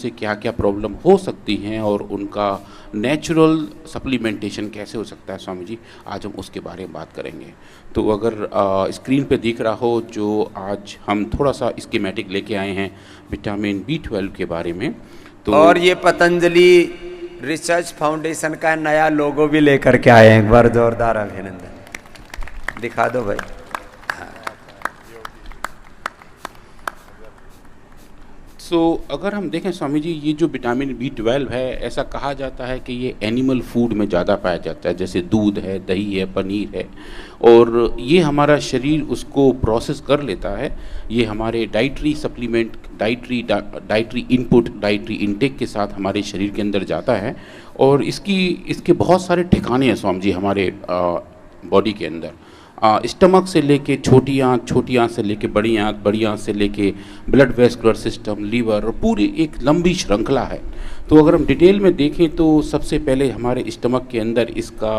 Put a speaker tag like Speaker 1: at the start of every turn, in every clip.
Speaker 1: से क्या क्या प्रॉब्लम हो सकती हैं और उनका नेचुरल सप्लीमेंटेशन कैसे हो सकता है स्वामी जी, आज हम उसके बारे में बात करेंगे। तो अगर स्क्रीन पे दिख रहा हो, जो आज हम थोड़ा सा स्कीमेटिक लेके आए हैं विटामिन B12 के बारे में। तो
Speaker 2: और ये पतंजलि रिसर्च फाउंडेशन का नया लोगो भी लेकर के आए हैं, एक बार जोरदार अभिनंदन। दिखा दो भाई।
Speaker 1: अगर हम देखें स्वामी जी, ये जो विटामिन B12 है, ऐसा कहा जाता है कि ये एनिमल फूड में ज़्यादा पाया जाता है, जैसे दूध है, दही है, पनीर है, और ये हमारा शरीर उसको प्रोसेस कर लेता है। ये हमारे dietary supplement, dietary input, dietary intake के साथ हमारे शरीर के अंदर जाता है। और इसके बहुत सारे ठिकाने हैं स्वामी जी हमारे बॉडी के अंदर। स्टमक से लेके छोटी आंत से लेके बड़ी आंत से लेके ब्लड वेस्कुलर सिस्टम, लीवर, और पूरी एक लंबी श्रृंखला है। तो अगर हम डिटेल में देखें तो सबसे पहले हमारे स्टमक के अंदर इसका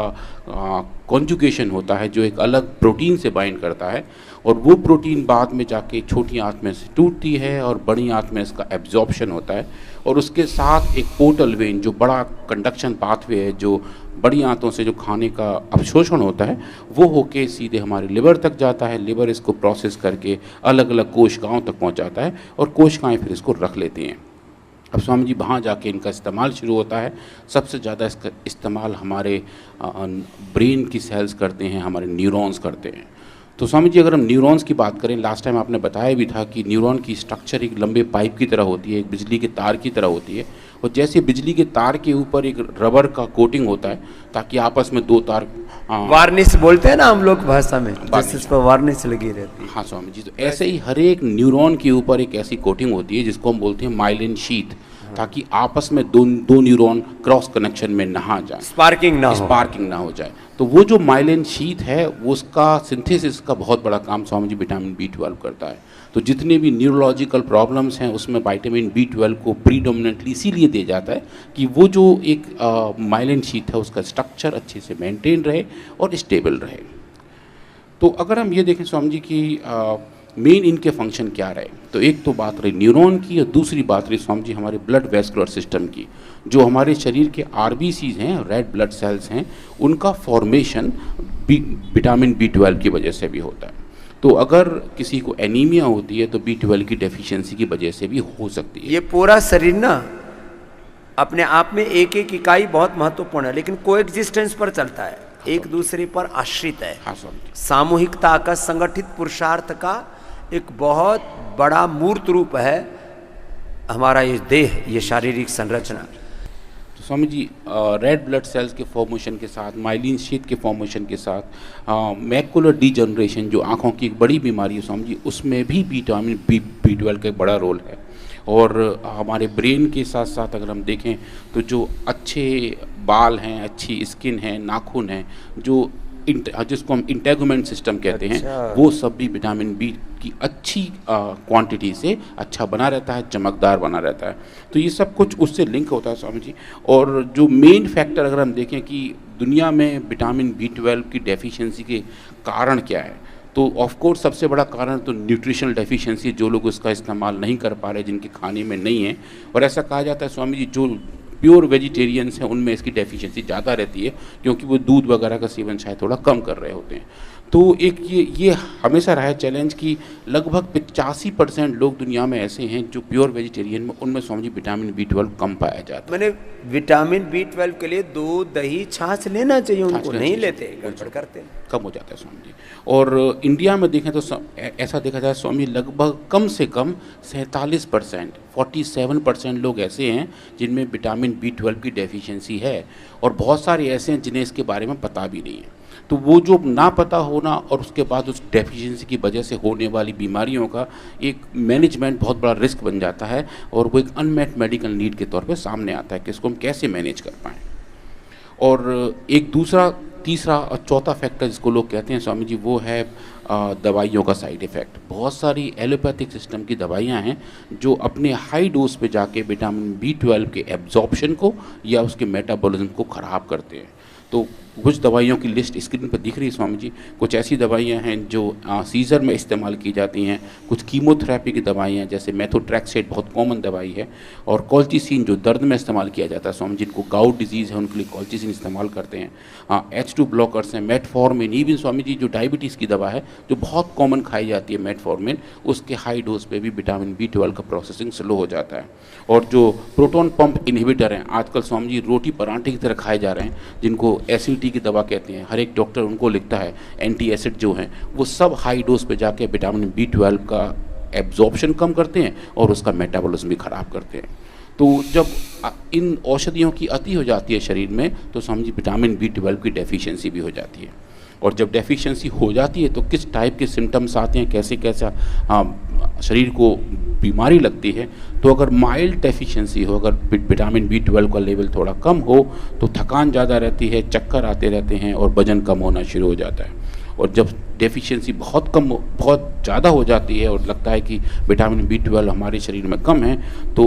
Speaker 1: कॉन्जुगेशन होता है, जो एक अलग प्रोटीन से बाइंड करता है, और वो प्रोटीन बाद में जाके छोटी आंत में से टूटती है और बड़ी आंत में इसका एब्जॉर्प्शन होता है। और उसके साथ एक पोर्टल वेन, जो बड़ा कंडक्शन पाथवे है, जो बड़ी आंतों से जो खाने का अवशोषण होता है, वो होके सीधे हमारे लिवर तक जाता है। लिवर इसको प्रोसेस करके अलग अलग कोशिकाओं तक पहुंचाता है और कोशिकाएं फिर इसको रख लेती हैं। अब स्वामी जी वहाँ जाके इनका इस्तेमाल शुरू होता है। सबसे ज़्यादा इसका इस्तेमाल हमारे ब्रेन की सेल्स करते हैं, हमारे न्यूरॉन्स करते हैं। तो स्वामी जी अगर हम न्यूरॉन्स की बात करें, लास्ट टाइम आपने बताया भी था कि न्यूरॉन की स्ट्रक्चर एक लंबे पाइप की तरह होती है, एक बिजली के तार की तरह होती है। और जैसे बिजली के तार के ऊपर एक रबर का कोटिंग होता है ताकि आपस में दो तार,
Speaker 2: वार्निश बोलते हैं ना हम लोग भाषा में, जिस पर वार्निश लगी रहती है।
Speaker 1: हाँ स्वामी जी, तो ऐसे ही हर एक न्यूरॉन के ऊपर एक ऐसी कोटिंग होती है जिसको हम बोलते हैं माइलिन शीथ, ताकि आपस में दो न्यूरॉन क्रॉस कनेक्शन में ना जाए, स्पार्किंग ना हो जाए। तो वो जो माइलिन शीथ है, वो उसका सिंथेसिस का बहुत बड़ा काम स्वामी जी विटामिन B12 करता है। तो जितने भी न्यूरोलॉजिकल प्रॉब्लम्स हैं उसमें विटामिन B12 को प्रीडोमिनेंटली इसीलिए दिया जाता है कि वो जो एक माइलिन शीथ है उसका स्ट्रक्चर अच्छे से मेंटेन रहे और स्टेबल रहे। तो अगर हम ये देखें स्वामी जी की मेन इनके फंक्शन क्या रहे, तो एक तो बात रही न्यूरॉन की और दूसरी बात रही स्वामी जी हमारे ब्लड वेस्कुलर सिस्टम की। जो हमारे शरीर के RBCs हैं, रेड ब्लड सेल्स हैं, उनका फॉर्मेशन विटामिन B12 की वजह से भी होता है। तो अगर किसी को एनीमिया होती है तो B12 की डेफिशिएंसी की वजह से भी हो सकती है।
Speaker 2: ये पूरा शरीर ना अपने आप में एक एक इकाई बहुत महत्वपूर्ण है, लेकिन कोएग्जिस्टेंस पर चलता है, एक दूसरे पर आश्रित है।
Speaker 1: हाँ,
Speaker 2: सामूहिकता का, संगठित पुरुषार्थ का एक बहुत बड़ा मूर्त रूप है हमारा ये देह, ये शारीरिक संरचना।
Speaker 1: तो Swami ji red blood cells के फॉर्मेशन के साथ, माइलिन शीथ के फॉर्मेशन के साथ, मैकुलर डीजनरेशन जो आँखों की एक बड़ी बीमारी है स्वामी जी, उसमें भी विटामिन B12 का एक बड़ा रोल है। और हमारे ब्रेन के साथ साथ अगर हम देखें तो जो अच्छे बाल हैं, अच्छी स्किन है, नाखून हैं, जो जिसको हम इंटेगुमेंट सिस्टम कहते हैं, वो सब भी विटामिन B की अच्छी क्वांटिटी से अच्छा बना रहता है, चमकदार बना रहता है। तो ये सब कुछ उससे लिंक होता है स्वामी जी। और जो मेन फैक्टर अगर हम देखें कि दुनिया में विटामिन B12 की डेफिशिएंसी के कारण क्या है, तो ऑफ कोर्स सबसे बड़ा कारण तो न्यूट्रिशनल डेफिशिएंसी, जो लोग उसका इस्तेमाल नहीं कर पा रहे, जिनके खाने में नहीं है। और ऐसा कहा जाता है स्वामी जी जो प्योर वेजिटेरियंस हैं उनमें इसकी डेफिशिएंसी ज़्यादा रहती है, क्योंकि वो दूध वगैरह का सेवन शायद थोड़ा कम कर रहे होते हैं। तो एक ये हमेशा रहा है चैलेंज कि लगभग 85% लोग दुनिया में ऐसे हैं जो प्योर वेजिटेरियन में, उनमें स्वामी जी विटामिन B12 कम पाया जाता है।
Speaker 2: मैंने विटामिन B12 के लिए दूध, दही, छाछ लेना चाहिए, उनको नहीं लेते, गड़बड़ करते,
Speaker 1: कम हो जाता है स्वामी जी। और इंडिया में देखें तो ऐसा देखा जाए स्वामी, लगभग कम से कम 47%, 47% लोग ऐसे हैं जिनमें विटामिन B12 की डेफिशिएंसी है, और बहुत सारे ऐसे हैं जिन्हें इसके बारे में पता भी नहीं है। तो वो जो ना पता होना और उसके बाद उस डेफिशिएंसी की वजह से होने वाली बीमारियों का एक मैनेजमेंट बहुत बड़ा रिस्क बन जाता है, और वो एक अनमेट मेडिकल नीड के तौर पे सामने आता है कि इसको हम कैसे मैनेज कर पाएँ। और एक दूसरा, तीसरा और चौथा फैक्टर जिसको लोग कहते हैं स्वामी जी, वो है दवाइयों का साइड इफ़ेक्ट। बहुत सारी एलोपैथिक सिस्टम की दवाइयाँ हैं जो अपने हाई डोज पे जाके विटामिन B12 के एब्जॉर्प्शन को या उसके मेटाबॉलिज्म को ख़राब करते हैं। तो कुछ दवाइयों की लिस्ट स्क्रीन पर दिख रही है स्वामी जी। कुछ ऐसी दवाइयाँ हैं जो सीजर में इस्तेमाल की जाती हैं, कुछ कीमोथेरेपी की दवाइयाँ जैसे मेथोट्रैक्सेट बहुत कॉमन दवाई है, और कॉल्चिसिन जो दर्द में इस्तेमाल किया जाता है स्वामी जी। जिनको गाउट डिजीज़ है उनके लिए कॉल्चिसिन इस्तेमाल करते हैं। H2 ब्लॉकर्स हैं, मेटफॉर्मिन, इवन स्वामी जी जो डायबिटीज़ की दवा है जो बहुत कॉमन खाई जाती है मेटफॉर्मिन, उसके हाई डोज पे भी विटामिन B12 का प्रोसेसिंग स्लो हो जाता है। और जो प्रोटॉन पंप इनहिबिटर हैं आजकल स्वामी जी रोटी परांठे की तरह खाए जा रहे हैं, जिनको एसिडिटी की दवा कहते हैं, हर एक डॉक्टर उनको लिखता है, एंटी एसिड जो हैं वो सब हाई डोज पे जाके विटामिन B12 का एब्जॉर्प्शन कम करते हैं और उसका मेटाबॉलिज्म भी ख़राब करते हैं। तो जब इन औषधियों की अति हो जाती है शरीर में तो समझिए विटामिन B12 की डेफिशिएंसी भी हो जाती है। और जब डेफिशिएंसी हो जाती है तो किस टाइप के सिम्टम्स आते हैं, कैसे कैसा शरीर को बीमारी लगती है। तो अगर माइल्ड डेफिशिएंसी हो, अगर विटामिन B12 का लेवल थोड़ा कम हो तो थकान ज़्यादा रहती है, चक्कर आते रहते हैं और वजन कम होना शुरू हो जाता है। और जब डेफिशिएंसी बहुत ज़्यादा हो जाती है और लगता है कि विटामिन B12 हमारे शरीर में कम है तो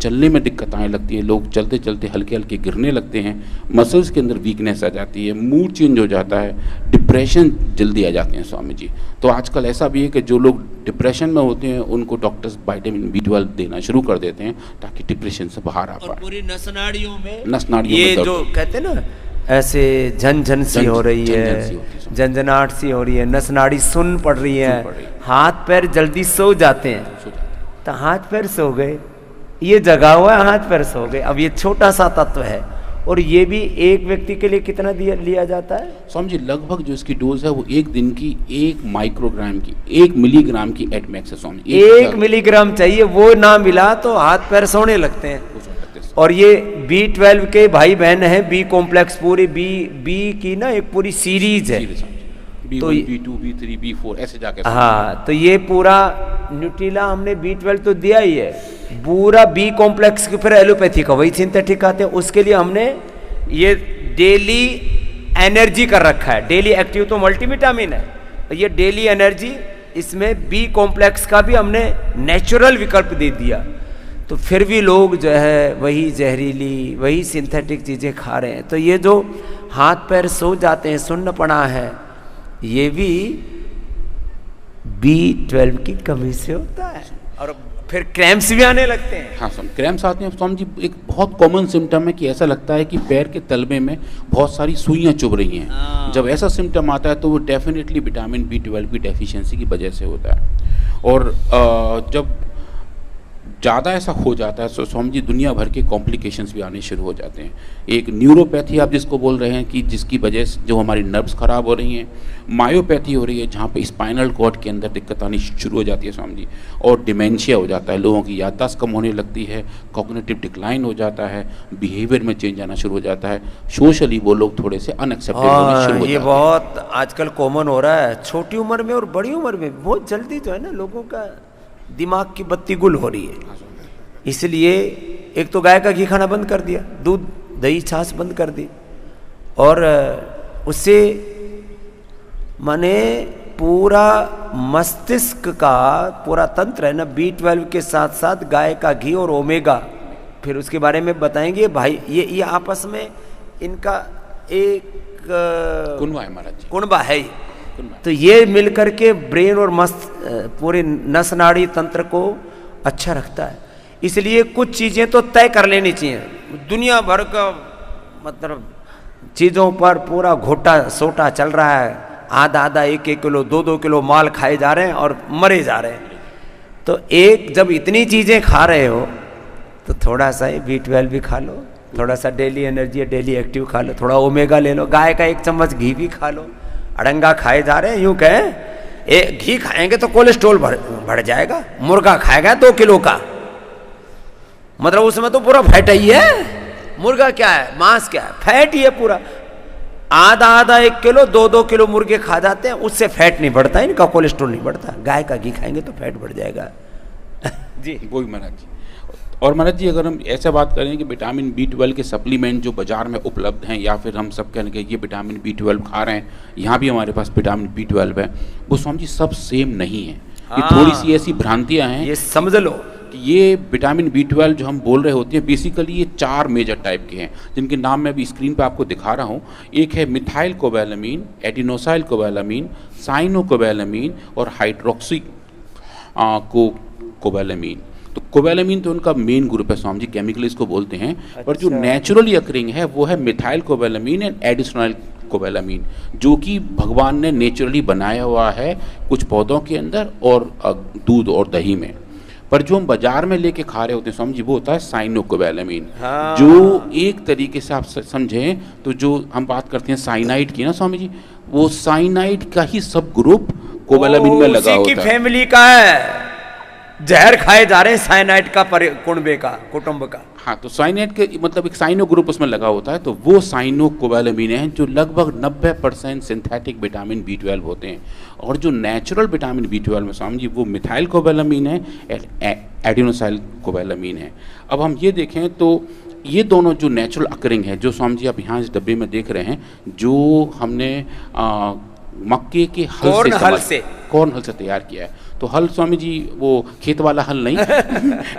Speaker 1: चलने में दिक्कत आने लगती है, लोग चलते चलते हल्के हल्के गिरने लगते हैं, मसल्स के अंदर वीकनेस आ जाती है, मूड चेंज हो जाता है, डिप्रेशन जल्दी आ जाते हैं स्वामी जी। तो आजकल ऐसा भी है कि जो लोग डिप्रेशन में होते हैं उनको डॉक्टर्स विटामिन B12 देना शुरू कर देते हैं ताकि डिप्रेशन से बाहर आ पाए।
Speaker 2: पूरी नस नाड़ियों में
Speaker 1: ये
Speaker 2: जो कहते हैं ना ऐसे झन सी हो रही है, झंझनाहट सी हो रही है, नस नाड़ी सुन पड़ रही है, हाथ पैर जल्दी सो जाते हैं। तो हाथ पैर सो गए, ये जगा हुआ है, हाथ पैर सो गए। अब ये छोटा सा तत्व है और ये भी एक व्यक्ति के लिए कितना लिया जाता है
Speaker 1: स्वामी जी? लगभग जो इसकी डोज है वो एक दिन की 1 माइक्रोग्राम की, 1 मिलीग्राम की एट मैक्स है स्वामी।
Speaker 2: 1 मिलीग्राम चाहिए, वो ना मिला तो हाथ पैर सोने लगते हैं। और ये B12 के भाई बहन है, B कॉम्प्लेक्स पूरी बी की ना एक पूरी सीरीज है,
Speaker 1: B1, B2, B3, B4 ऐसे जाके।
Speaker 2: हाँ, तो ये पूरा न्यूट्रीला हमने B12 तो दिया ही है, पूरा B कॉम्प्लेक्स के फिर एलोपैथी का वही सिंथेटिक आते हैं, उसके लिए हमने ये डेली एनर्जी कर रखा है। डेली एक्टिव तो मल्टीविटामिन है, ये डेली एनर्जी, इसमें B कॉम्प्लेक्स का भी हमने नेचुरल विकल्प दे दिया। तो फिर भी लोग जो है वही जहरीली, वही सिंथेटिक चीज़ें खा रहे हैं। तो ये जो हाथ पैर सो जाते हैं, सुन्नपना है, ये भी B12 की कमी से होता है और फिर क्रैम्प्स भी आने लगते हैं।
Speaker 1: हाँ स्वामी, क्रैम्प्स आते हैं स्वामी जी। एक बहुत कॉमन सिम्टम है कि ऐसा लगता है कि पैर के तलवे में बहुत सारी सुइयां चुभ रही हैं। जब ऐसा सिम्टम आता है तो वो डेफिनेटली विटामिन B12 की डेफिशिएंसी की वजह से होता है। और जब ज़्यादा ऐसा हो जाता है तो स्वामी जी दुनिया भर के कॉम्प्लिकेशंस भी आने शुरू हो जाते हैं। एक न्यूरोपैथी आप जिसको बोल रहे हैं कि जिसकी वजह से जो हमारी नर्व्स ख़राब हो रही हैं, मायोपैथी हो रही है जहाँ पे स्पाइनल कॉर्ड के अंदर दिक्कत आनी शुरू हो जाती है स्वामी जी, और डिमेंशिया हो जाता है, लोगों की याददाश्त कम होने लगती है, कॉग्निटिव डिक्लाइन हो जाता है, बिहेवियर में चेंज आना शुरू हो जाता है, सोशली वो लोग थोड़े से अनएक्सेप्टेबल होने शुरू हो जाते हैं।
Speaker 2: ये बहुत आजकल कॉमन हो रहा है, छोटी उम्र में और बड़ी उम्र में बहुत जल्दी जो है ना लोगों का दिमाग की बत्ती गुल हो रही है। इसलिए एक तो गाय का घी खाना बंद कर दिया, दूध दही छाछ बंद कर दी, और उससे माने पूरा मस्तिष्क का पूरा तंत्र है ना B12 के साथ साथ गाय का घी और ओमेगा, फिर उसके बारे में बताएंगे भाई। ये आपस में इनका एक
Speaker 1: कुनबा है महाराज जी,
Speaker 2: कुनबा है। तो ये मिलकर के ब्रेन और मस्त पूरे नस नाड़ी तंत्र को अच्छा रखता है। इसलिए कुछ चीज़ें तो तय कर लेनी चाहिए। दुनिया भर का मतलब चीज़ों पर पूरा घोटा सोटा चल रहा है, आधा 1 किलो 2 किलो माल खाए जा रहे हैं और मरे जा रहे हैं। तो एक जब इतनी चीज़ें खा रहे हो तो थोड़ा सा B12 भी खा लो, थोड़ा सा डेली एनर्जी डेली एक्टिव खा लो, थोड़ा ओमेगा ले लो, गाय का 1 चम्मच घी भी खा लो। अड़ंगा खाए जा रहे हैं, यूँ कहें घी खाएंगे तो कोलेस्ट्रॉल बढ़ जाएगा, मुर्गा खाएगा 2 किलो का, मतलब उसमें तो पूरा फैट ही है। मुर्गा क्या है, मांस क्या है, फैट ही है पूरा। आधा 1 किलो 2 किलो मुर्गे खा जाते हैं, उससे फैट नहीं बढ़ता, इनका कोलेस्ट्रॉल नहीं बढ़ता। गाय का घी खाएंगे तो फैट बढ़ जाएगा। जी
Speaker 1: वही महाराज जी। और महाराज जी अगर हम ऐसा बात करें कि विटामिन B12 के सप्लीमेंट जो बाजार में उपलब्ध हैं, या फिर हम सब कहने के ये विटामिन B12 खा रहे हैं, यहाँ भी हमारे पास विटामिन B12 है, वो स्वामी जी सब सेम नहीं है। ये थोड़ी सी ऐसी भ्रांतियाँ हैं,
Speaker 2: ये समझ लो
Speaker 1: कि ये विटामिन B12 जो हम बोल रहे होते हैं, बेसिकली ये 4 मेजर टाइप के हैं, जिनके नाम मैं अभी स्क्रीन पे आपको दिखा रहा हूँ। एक है मिथाइल कोबैलामीन, एडिनोसाइल कोबैलामीन, साइनोकोबैलामीन और हाइड्रोक्सी कोबैलामीन। तो कोबैलामीन तो उनका मेन ग्रुप है स्वामी जी, केमिकली इसको बोलते हैं। पर जो नेचुरली अकरिंग है वो है मिथाइल कोबैलामीन एंड एडिशनल कोबैलामीन, जो कि भगवान ने नेचुरली बनाया हुआ है कुछ पौधों के अंदर और दूध और दही में। पर जो हम बाजार में लेके खा रहे होते हैं स्वामी जी, वो होता है साइनोकोबैलामीन। जो एक तरीके से आप समझें तो जो हम बात करते हैं साइनाइड की ना स्वामी जी, वो साइनाइड का ही सब ग्रुप कोबैलामीन में लगा होता है।
Speaker 2: फैमिली का है, जहर खाए जा रहे हैं साइनाइड का, कुटुंब का।
Speaker 1: हाँ, तो साइनाइड के मतलब एक साइनो ग्रुप उसमें लगा होता है, तो वो साइनोकोबैलामीन है जो लगभग 90% सिंथेटिक विटामिन B12 होते हैं। और जो नेचुरल विटामिन B12 में स्वामी जी, वो मिथाइल कोबैलामीन है, एडिनोसाइल कोबैलामीन है। अब हम ये देखें तो ये दोनों जो नेचुरल अकरिंग है, जो स्वामी जी आप यहाँ इस डब्बे में देख रहे हैं, जो हमने मक्के के कॉर्न हल से तैयार किया है। तो हल स्वामी जी वो खेत वाला हल नहीं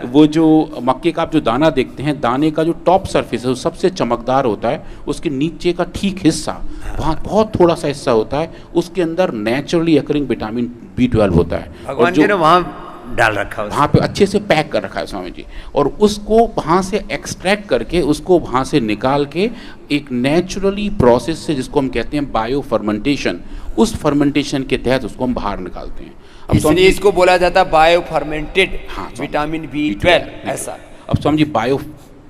Speaker 1: वो जो मक्के का आप जो दाना देखते हैं, दाने का जो टॉप सरफेस है वो सबसे चमकदार होता है, उसके नीचे का ठीक हिस्सा वहाँ बहुत थोड़ा सा हिस्सा होता है, उसके अंदर नेचुरली अकरिंग विटामिन B12 होता है।
Speaker 2: भगवान जी ने वहाँ डाल रखा है,
Speaker 1: वहाँ पे अच्छे से पैक कर रखा है स्वामी जी, और उसको वहाँ से एक्सट्रैक्ट करके उसको वहाँ से निकाल के एक नेचुरली प्रोसेस से, जिसको हम कहते हैं बायो फर्मेंटेशन, उस फर्मेंटेशन के तहत उसको हम बाहर निकालते हैं।
Speaker 2: इसलिए इसको बोला जाता है बायो फर्मेंटेड विटामिन B12 ऐसा।
Speaker 1: अब स्वामी जी बायो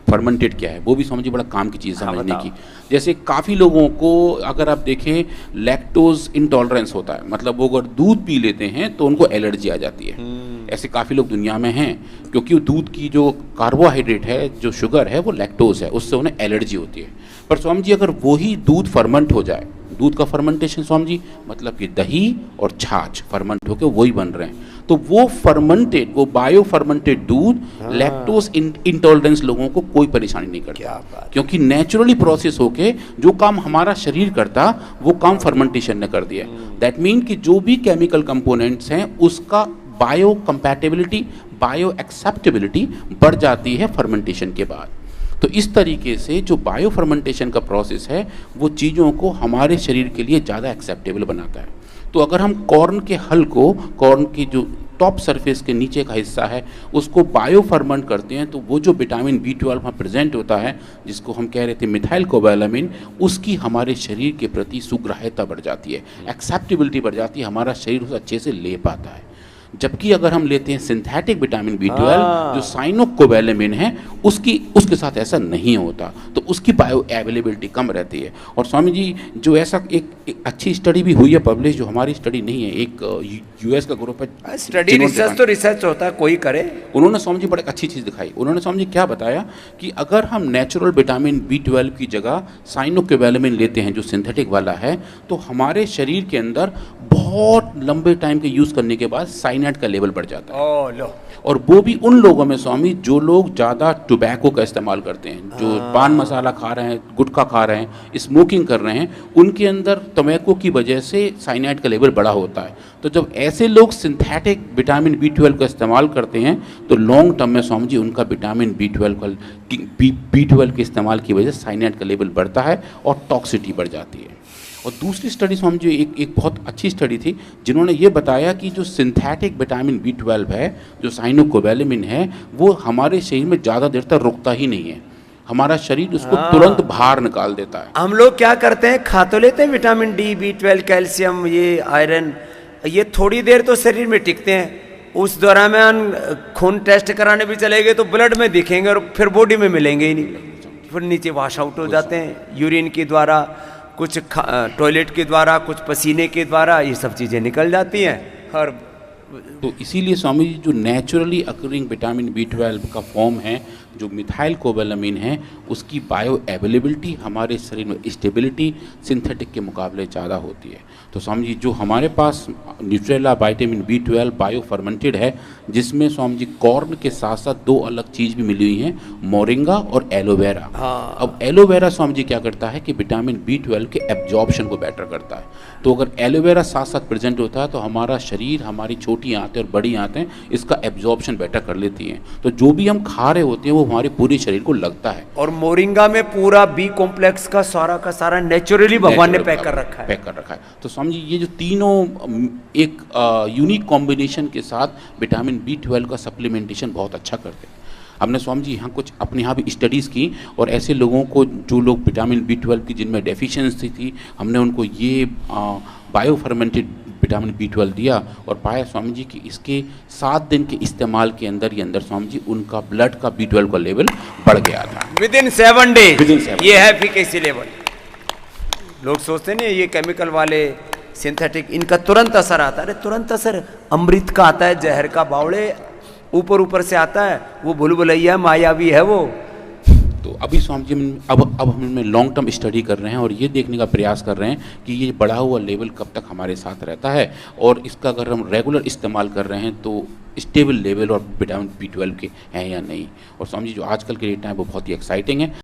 Speaker 1: फर्मेंटेड क्या है, वो भी स्वामी जी बड़ा काम की चीज़ समझने की। जैसे काफ़ी लोगों को अगर आप देखें लैक्टोज इंटॉलरेंस होता है, मतलब वो अगर दूध पी लेते हैं तो उनको एलर्जी आ जाती है। ऐसे काफ़ी लोग दुनिया में हैं, क्योंकि दूध की जो कार्बोहाइड्रेट है, जो शुगर है, वो लैक्टोज है, उससे उन्हें एलर्जी होती है। पर स्वामी जी अगर वही दूध फर्मेंट हो जाए, दूध का फर्मेंटेशन स्वामी जी मतलब कि दही और छाछ फर्मेंट होकर वही बन रहे हैं, तो वो फर्मेंटेड, वो बायो फर्मेंटेड दूध लैक्टोज इंटॉलरेंस लोगों को कोई परेशानी नहीं करता, क्योंकि नेचुरली प्रोसेस होके जो काम हमारा शरीर करता वो काम फर्मेंटेशन ने कर दिया। दैट मीन कि जो भी केमिकल कंपोनेंट्स हैं उसका बायो कंपैटिबिलिटी, बायो एक्सेप्टेबिलिटी बढ़ जाती है फर्मेंटेशन के बाद। तो इस तरीके से जो बायो फर्मेंटेशन का प्रोसेस है वो चीज़ों को हमारे शरीर के लिए ज़्यादा एक्सेप्टेबल बनाता है। तो अगर हम कॉर्न के हल को, कॉर्न की जो टॉप सरफेस के नीचे का हिस्सा है, उसको बायो फर्मेंट करते हैं, तो वो जो विटामिन B12 वहाँ प्रेजेंट होता है, जिसको हम कह रहे थे मिथाइल कोबैलामीन, उसकी हमारे शरीर के प्रति सुग्राह्यता बढ़ जाती है, एक्सेप्टेबिलिटी बढ़ जाती है, हमारा शरीर उसे अच्छे से ले पाता है। जबकि अगर हम लेते हैं सिंथेटिक विटामिन B12 जो साइनोकोबैलामीन है, उसके साथ ऐसा नहीं होता, तो उसकी बायो अवेलेबिलिटी कम रहती है। और स्वामी जी जो ऐसा एक अच्छी स्टडी भी हुई है पब्लिश, जो हमारी स्टडी नहीं है, एक US का ग्रुप है,
Speaker 2: स्टडी रिसर्च तो रिसर्च होता है, कोई करे।
Speaker 1: उन्होंने स्वामी जी बड़ी अच्छी चीज़ दिखाई। उन्होंने स्वामी जी क्या बताया कि अगर हम नेचुरल विटामिन B12 की जगह साइनोकोबैलामीन लेते हैं जो सिंथेटिक वाला है, तो हमारे शरीर के अंदर बहुत लंबे टाइम के यूज़ करने के बाद साइनाइड का लेवल बढ़ जाता है। और वो भी उन लोगों में स्वामी जो लोग ज़्यादा टोबैको का इस्तेमाल करते हैं, जो पान मसाला खा रहे हैं, गुटखा खा रहे हैं, स्मोकिंग कर रहे हैं, उनके अंदर टोबैको की वजह से साइनाइड का लेवल बड़ा होता है। तो जब ऐसे लोग सिंथेटिक विटामिन B12 का इस्तेमाल करते हैं तो लॉन्ग टर्म में स्वामी जी उनका विटामिन B12 के इस्तेमाल की वजह से साइनाइड का लेवल बढ़ता है और टॉक्सिटी बढ़ जाती है। और दूसरी स्टडी स्वामी जी एक बहुत अच्छी स्टडी थी, जिन्होंने ये बताया कि जो सिंथेटिक विटामिन B12 है, जो साइनोकोबैलामीन है, वो हमारे शरीर में ज़्यादा देर तक रुकता ही नहीं है, हमारा शरीर उसको तुरंत बाहर निकाल देता है।
Speaker 2: हम लोग क्या करते हैं, खा तो लेते हैं विटामिन D, B12, कैल्शियम, ये आयरन, ये थोड़ी देर तो शरीर में टिकते हैं, उस दौरान खून टेस्ट कराने भी चले गए तो ब्लड में दिखेंगे और फिर बॉडी में मिलेंगे ही नहीं, फिर नीचे वॉश आउट हो जाते हैं, यूरिन के द्वारा, कुछ टॉयलेट के द्वारा, कुछ पसीने के द्वारा, ये सब चीज़ें निकल जाती हैं। और
Speaker 1: तो इसीलिए स्वामी जी जो नेचुरली अकरिंग विटामिन B12 का फॉर्म है जो मिथाइल कोबालामिन है उसकी बायो अवेलेबिलिटी हमारे शरीर में स्टेबिलिटी सिंथेटिक के मुकाबले ज़्यादा होती है। तो स्वामी जी जो हमारे पास Nutrela vitamin B12 bio fermented है, जिसमें स्वामी जी कॉर्न के साथ साथ दो अलग चीज़ भी मिली हुई हैं, मोरिंगा और एलोवेरा।
Speaker 2: हाँ।
Speaker 1: अब एलोवेरा स्वामी जी क्या करता है कि विटामिन B12 के एब्जॉर्प्शन को बेटर करता है। तो अगर एलोवेरा साथ साथ प्रेजेंट होता है तो हमारा शरीर, हमारी छोटी आंतें और बड़ी आंतें इसका एब्जॉर्प्शन बेटर कर लेती हैं। तो जो भी हम खा रहे होते हैं वो हमारे पूरे शरीर को लगता है।
Speaker 2: और मोरिंगा में पूरा बी कॉम्प्लेक्स का सारा नेचुरली भगवान ने पैक कर रखा है।
Speaker 1: तो समझिए ये जो तीनों एक यूनिक कॉम्बिनेशन के साथ विटामिन B12 का सप्लीमेंटेशन बहुत अच्छा करते हैं। हमने स्वामी जी यहाँ कुछ अपने यहाँ भी स्टडीज़ की और ऐसे लोगों को जो लोग विटामिन B12 की जिनमें डेफिशिएंसी थी, हमने उनको ये बायो फर्मेंटेड विटामिन B12 दिया और पाया स्वामी जी कि इसके 7 दिन के इस्तेमाल के अंदर ही अंदर स्वामी जी उनका ब्लड का B12 का लेवल बढ़ गया था
Speaker 2: विदिन 7 डेज।
Speaker 1: 7
Speaker 2: ये है एफिकेसी लेवल। लोग सोचते नहीं ये केमिकल वाले सिंथेटिक इनका तुरंत असर आता है। अरे तुरंत असर अमृत का आता है, जहर का बावड़े ऊपर से आता है, वो भूल-भुलैया मायावी है वो।
Speaker 1: तो अभी स्वामी जी अब हम इनमें लॉन्ग टर्म स्टडी कर रहे हैं और ये देखने का प्रयास कर रहे हैं कि ये बढ़ा हुआ लेवल कब तक हमारे साथ रहता है और इसका अगर हम रेगुलर इस्तेमाल कर रहे हैं तो स्टेबल लेवल और विटामिन B12 के हैं या नहीं। और स्वामी जी जो आजकल के डेटा है वो बहुत ही एक्साइटिंग है।